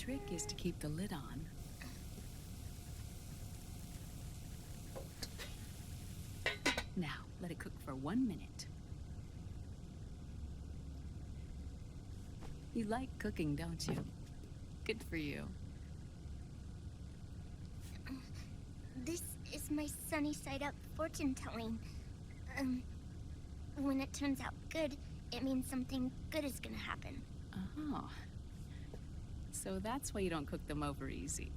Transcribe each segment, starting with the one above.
trick is to keep the lid on. Now, let it cook for 1 minute. You like cooking, don't you? Good for you. This is my sunny side up fortune telling. When it turns out good, it means something good is gonna happen. Oh. So that's why you don't cook them over easy.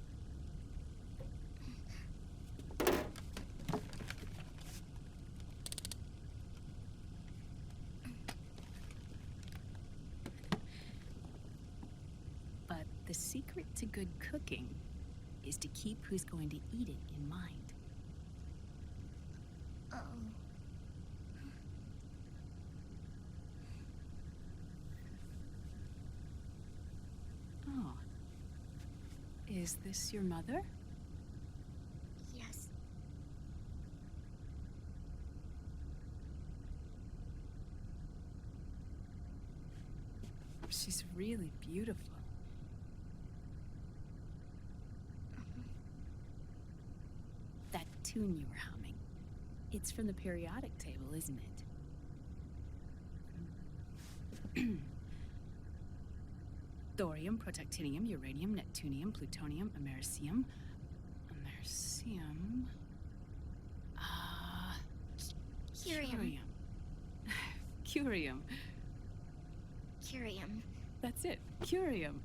But the secret to good cooking is to keep who's going to eat it in mind. Oh. Oh. Is this your mother? Yes. She's really beautiful. That tune you were humming, it's from the periodic table, isn't it? Thorium, protactinium, uranium, neptunium, plutonium, americium. Americium. Curium. Curium. Curium. That's it. Curium.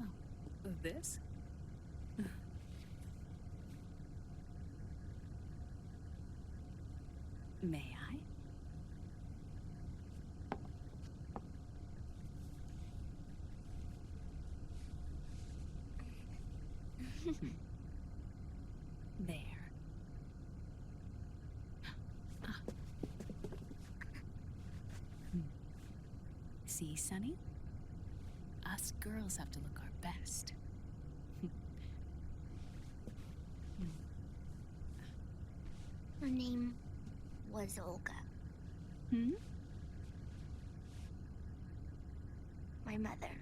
Oh, this? May I? There. See, Sonny? Us girls have to look our best. Her name was Olga. Hmm? My mother.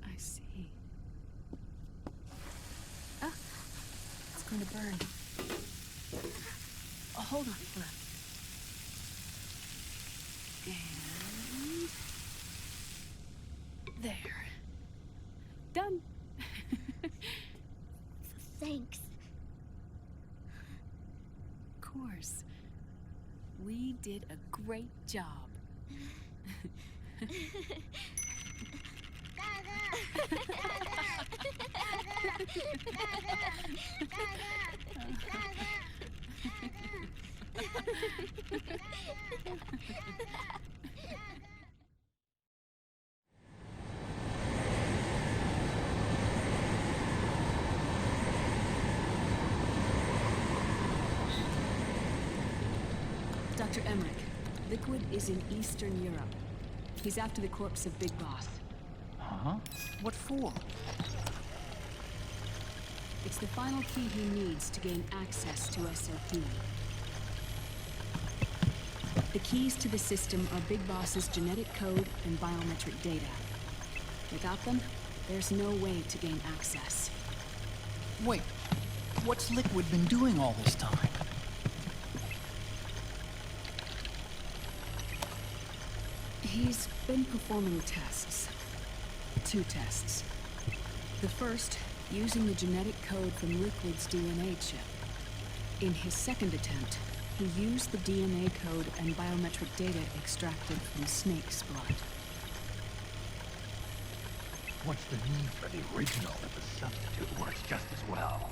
I see. Ah! It's going to burn. Oh, hold on. And... there. Done. Thanks. Of course. We did a great job. Dr. Emmerich, Liquid is in Eastern Europe. He's after the corpse of Big Boss. Huh? What for? It's the final key he needs to gain access to SOP. The keys to the system are Big Boss's genetic code and biometric data. Without them, there's no way to gain access. Wait, what's Liquid been doing all this time? He's been performing tests. 2 tests. The first, using the genetic code from Liquid's DNA chip. In his second attempt, he used the DNA code and biometric data extracted from Snake's blood. What's the need for the original if the substitute works just as well?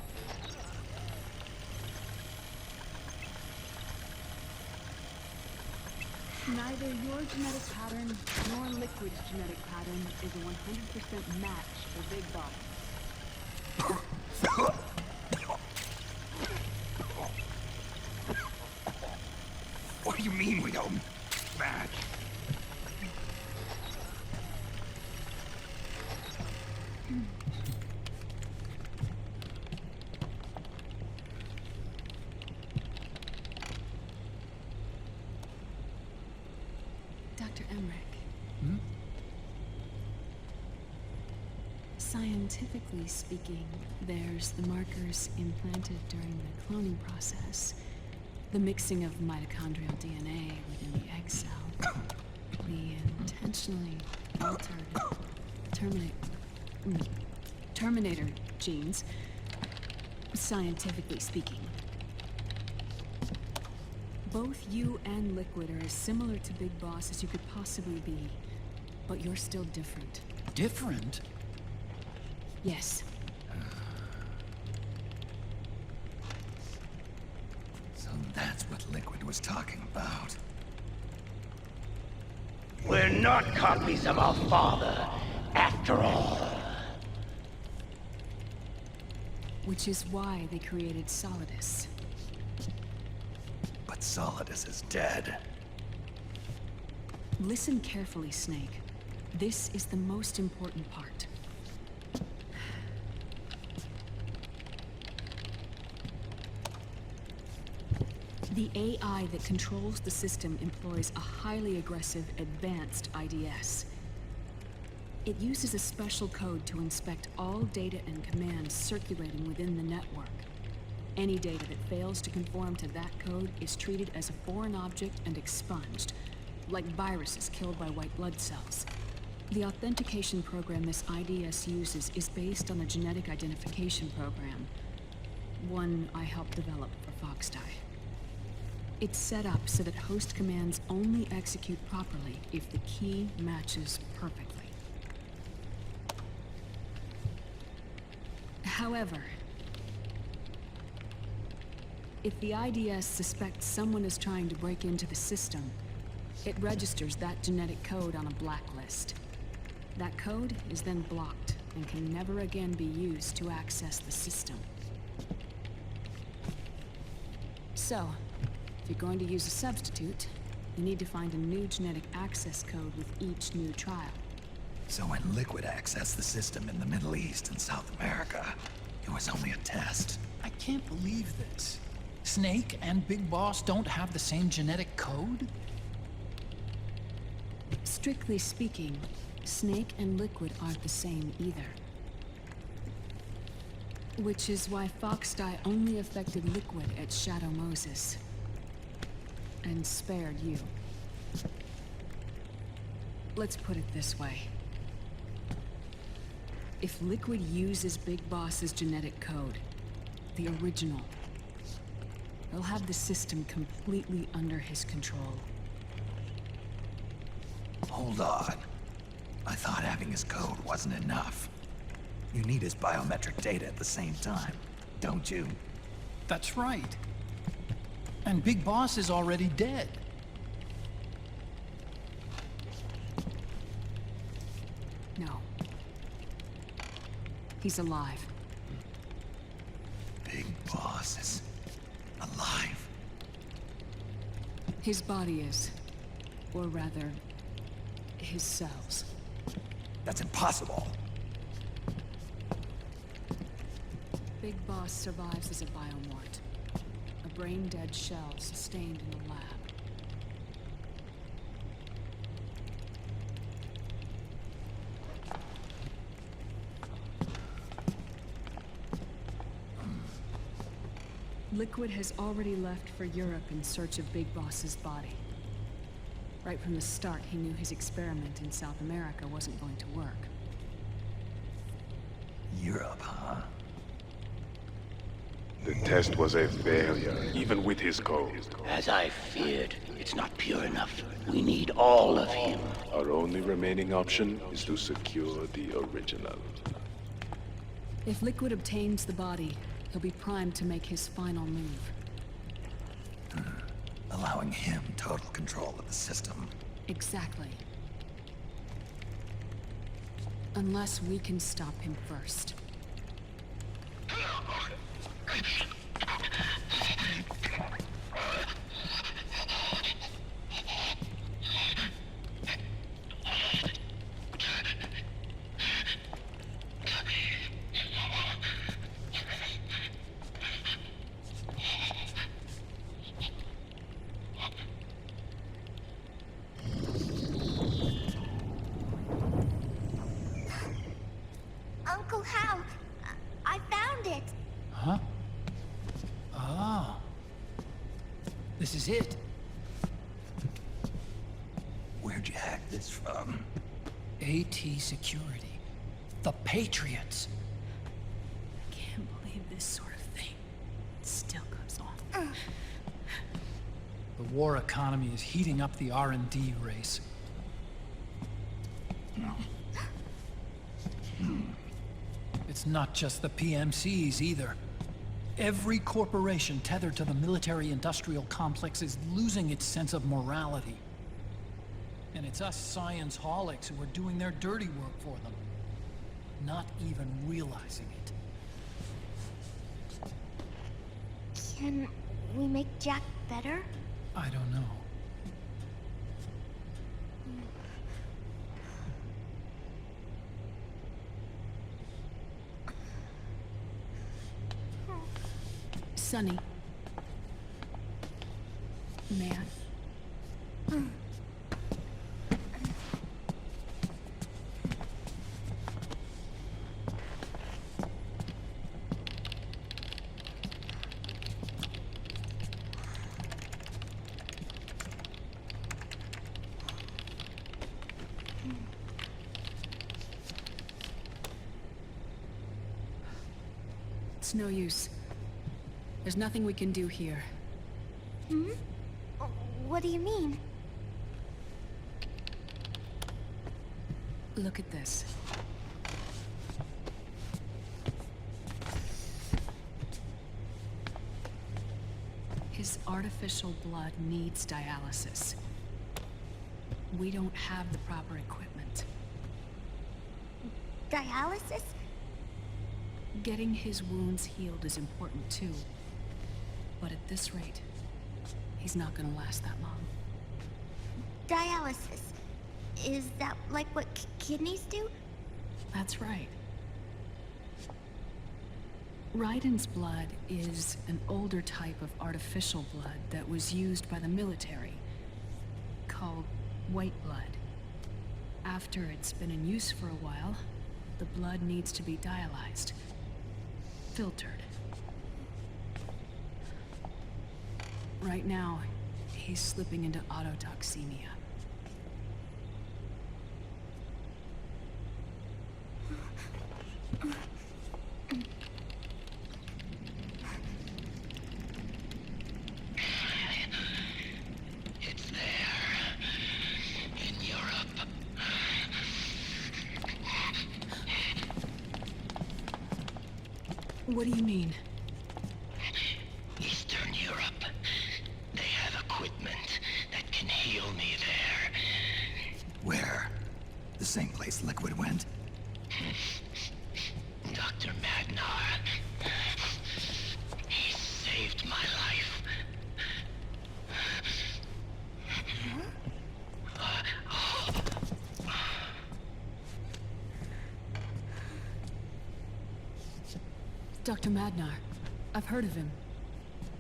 Neither your genetic pattern nor Liquid's genetic pattern is a 100% match for Big Boss. What do you mean we don't match? Dr. Emmerich. Hmm? Scientifically speaking, there's the markers implanted during the cloning process, the mixing of mitochondrial DNA within the egg cell, the intentionally altered terminator genes, scientifically speaking. Both you and Liquid are as similar to Big Boss as you could possibly be, but you're still different. Different? Yes. So that's what Liquid was talking about. We're not copies of our father, after all. Which is why they created Solidus. But Solidus is dead. Listen carefully, Snake. This is the most important part. The AI that controls the system employs a highly aggressive, advanced IDS. It uses a special code to inspect all data and commands circulating within the network. Any data that fails to conform to that code is treated as a foreign object and expunged, like viruses killed by white blood cells. The authentication program this IDS uses is based on a genetic identification program, one I helped develop for Foxdie. It's set up so that host commands only execute properly if the key matches perfectly. However, if the IDS suspects someone is trying to break into the system, it registers that genetic code on a blacklist. That code is then blocked and can never again be used to access the system. So, if you're going to use a substitute, you need to find a new genetic access code with each new trial. So when Liquid accessed the system in the Middle East and South America, it was only a test. I can't believe this. Snake and Big Boss don't have the same genetic code? Strictly speaking, Snake and Liquid aren't the same either. Which is why Foxdie only affected Liquid at Shadow Moses. And spared you. Let's put it this way. If Liquid uses Big Boss's genetic code, the original, he'll have the system completely under his control. Hold on. I thought having his code wasn't enough. You need his biometric data at the same time, don't you? That's right. And Big Boss is already dead. No. He's alive. Big Boss is alive. His body is. Or rather, his cells. That's impossible. Big Boss survives as a biomort. A brain-dead shell sustained in the lab. Liquid has already left for Europe in search of Big Boss's body. Right from the start, he knew his experiment in South America wasn't going to work. Europe, huh? The test was a failure, even with his code. As I feared, it's not pure enough. We need all of him. Our only remaining option is to secure the original. If Liquid obtains the body, he'll be primed to make his final move. Allowing him total control of the system. Exactly. Unless we can stop him first. is it. Where'd you hack this from? AT Security. The Patriots. Can't believe this sort of thing still goes on. The war economy is heating up the R&D race. It's not just the PMCs either. Every corporation tethered to the military-industrial complex is losing its sense of morality. And it's us science-holics who are doing their dirty work for them, not even realizing it. Can we make Jack better? I don't know. Sonny. May I? It's no use. There's nothing we can do here. Hmm? What do you mean? Look at this. His artificial blood needs dialysis. We don't have the proper equipment. Dialysis? Getting his wounds healed is important too. But at this rate, he's not gonna last that long. Dialysis. Is that like what kidneys do? That's right. Raiden's blood is an older type of artificial blood that was used by the military, called white blood. After it's been in use for a while, the blood needs to be dialyzed, filtered. Right now, he's slipping into autotoxemia. It's there. In Europe. What do you mean? Eastern Europe. They have equipment that can heal me there. Where? The same place Liquid went? Dr. Magnar. He saved my life. Dr. Magnar. I've heard of him.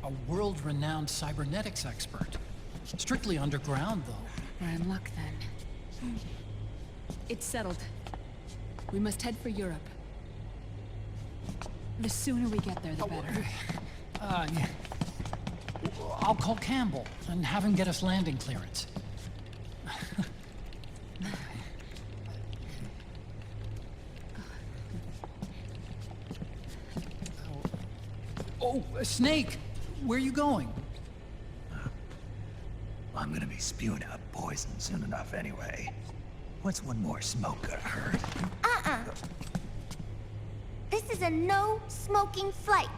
A world-renowned cybernetics expert. Strictly underground, though. We're in luck then. It's settled. We must head for Europe. The sooner we get there, the better. Yeah. I'll call Campbell and have him get us landing clearance. Oh, Snake! Where are you going? I'm gonna be spewing out poison soon enough anyway. What's one more smoke gonna hurt? This is a no-smoking flight.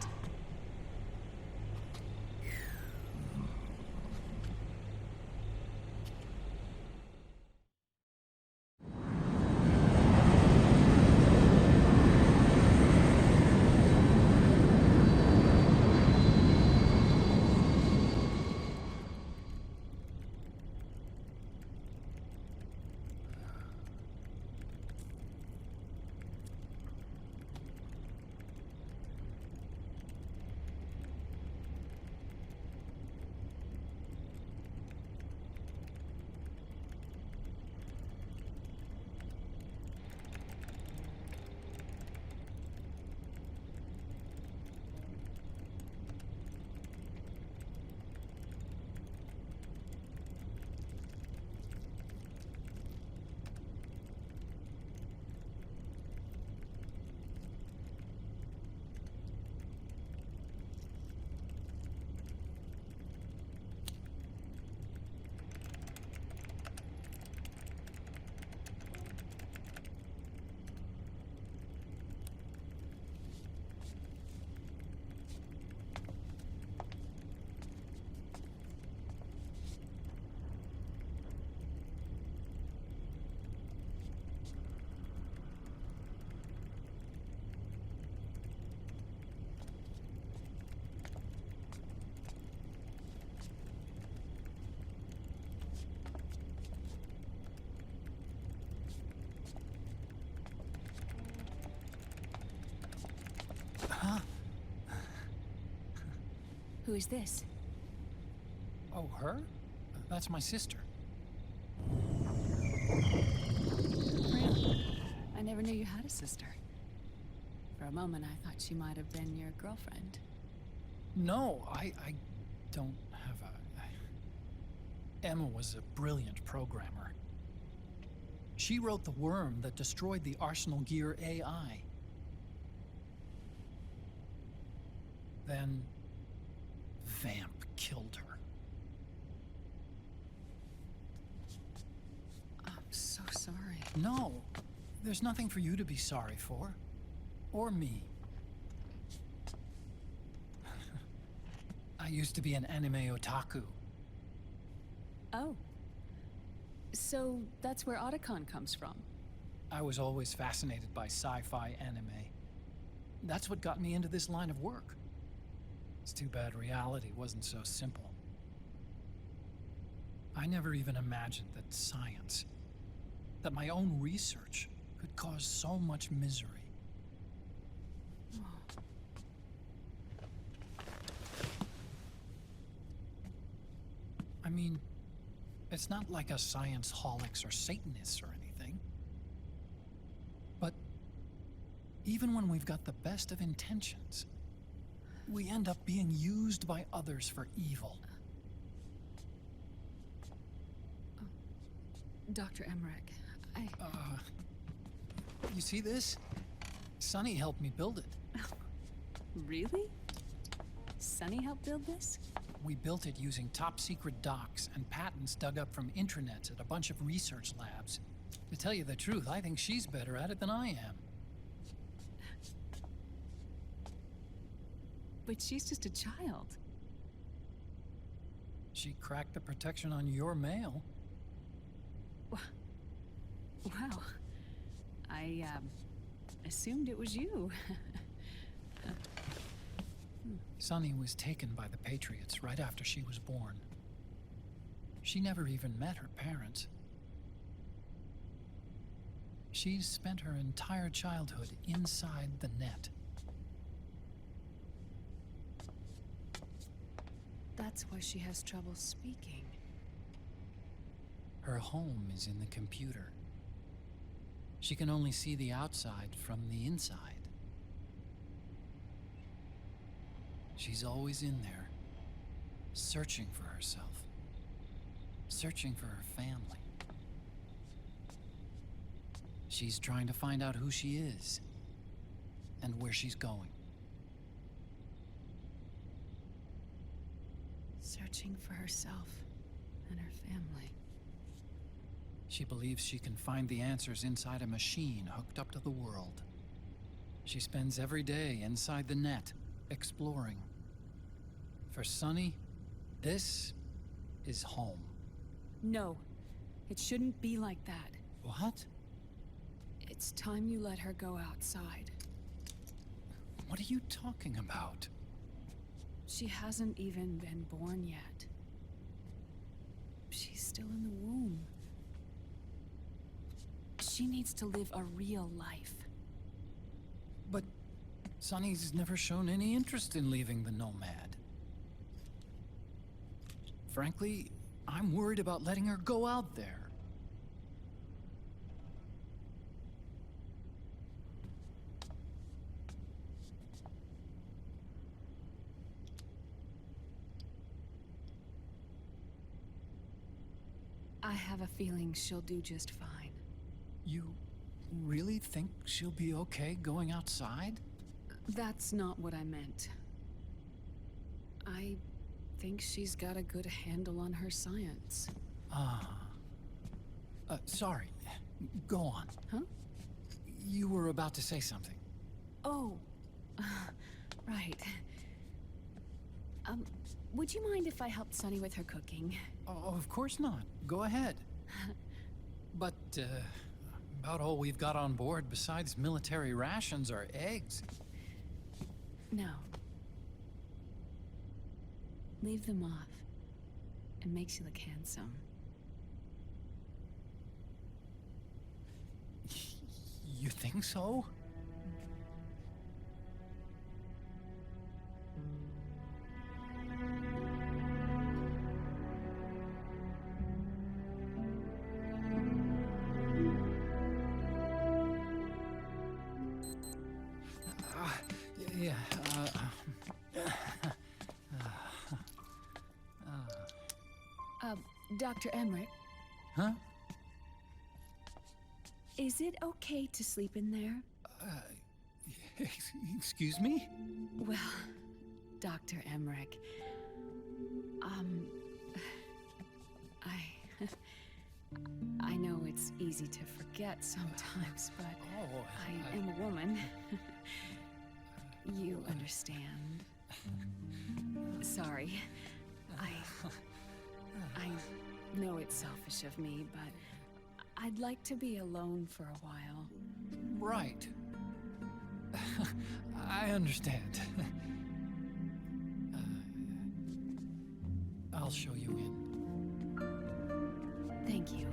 Who is this? Oh, her? That's my sister. Really? I never knew you had a sister. For a moment, I thought she might have been your girlfriend. No, I don't have a... Emma was a brilliant programmer. She wrote the worm that destroyed the Arsenal Gear AI. Then, Vamp killed her. I'm so sorry. No, there's nothing for you to be sorry for. Or me. I used to be an anime otaku. Oh. So that's where Otacon comes from. I was always fascinated by sci-fi anime. That's what got me into this line of work. It's too bad reality wasn't so simple. I never even imagined that science, that my own research, could cause so much misery. I mean, it's not like us science holics or Satanists or anything. But even when we've got the best of intentions, we end up being used by others for evil. Dr. Emmerich, You see this? Sonny helped me build it. Really? Sunny helped build this? We built it using top-secret docs and patents dug up from intranets at a bunch of research labs. To tell you the truth, I think she's better at it than I am. But she's just a child. She cracked the protection on your mail. Wow. I, assumed it was you. Sunny was taken by the Patriots right after she was born. She never even met her parents. She's spent her entire childhood inside the net. That's why she has trouble speaking. Her home is in the computer. She can only see the outside from the inside. She's always in there, searching for herself, searching for her family. She's trying to find out who she is and where she's going. Searching for herself and her family. She believes she can find the answers inside a machine hooked up to the world. She spends every day inside the net, exploring. For Sunny, this is home. No, it shouldn't be like that. What? It's time you let her go outside. What are you talking about? She hasn't even been born yet. She's still in the womb. She needs to live a real life. But Sunny's never shown any interest in leaving the Nomad. Frankly, I'm worried about letting her go out there. I have a feeling she'll do just fine. You really think she'll be okay going outside? That's not what I meant. I think she's got a good handle on her science. Sorry. Go on. Huh? You were about to say something. Oh, right. Would you mind if I helped Sunny with her cooking? Oh, of course not. Go ahead. But, about all we've got on board besides military rations are eggs. No. Leave them off. It makes you look handsome. You think so? Dr. Emmerich, Huh? is it okay to sleep in there? Excuse me? Well, Dr. Emmerich, I know it's easy to forget sometimes, but I am a woman. You understand. Sorry. I know it's selfish of me, but I'd like to be alone for a while. Right. I understand. I'll show you in. Thank you.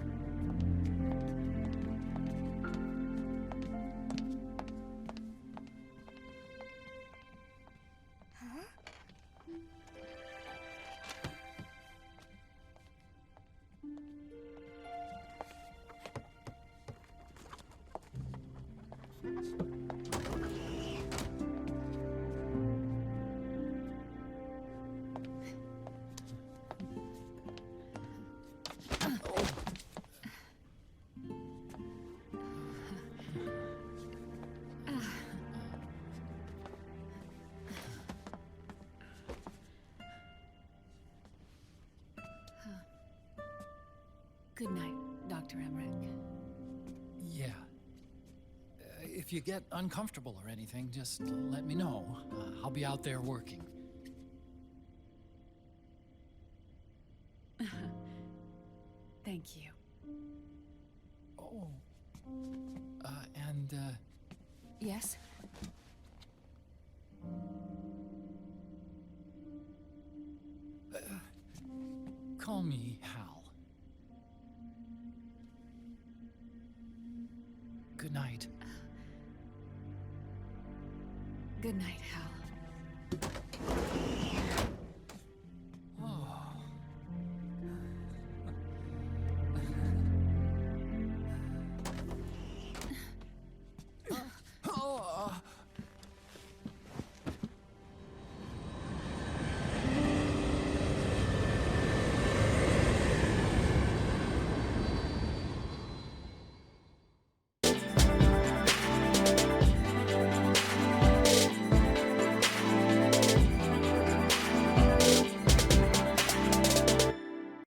Good night, Dr. Emmerich. Yeah. If you get uncomfortable or anything, just let me know. I'll be out there working. Thank you. Oh. Yes? Call me Hal. Good night. Good night, Hal.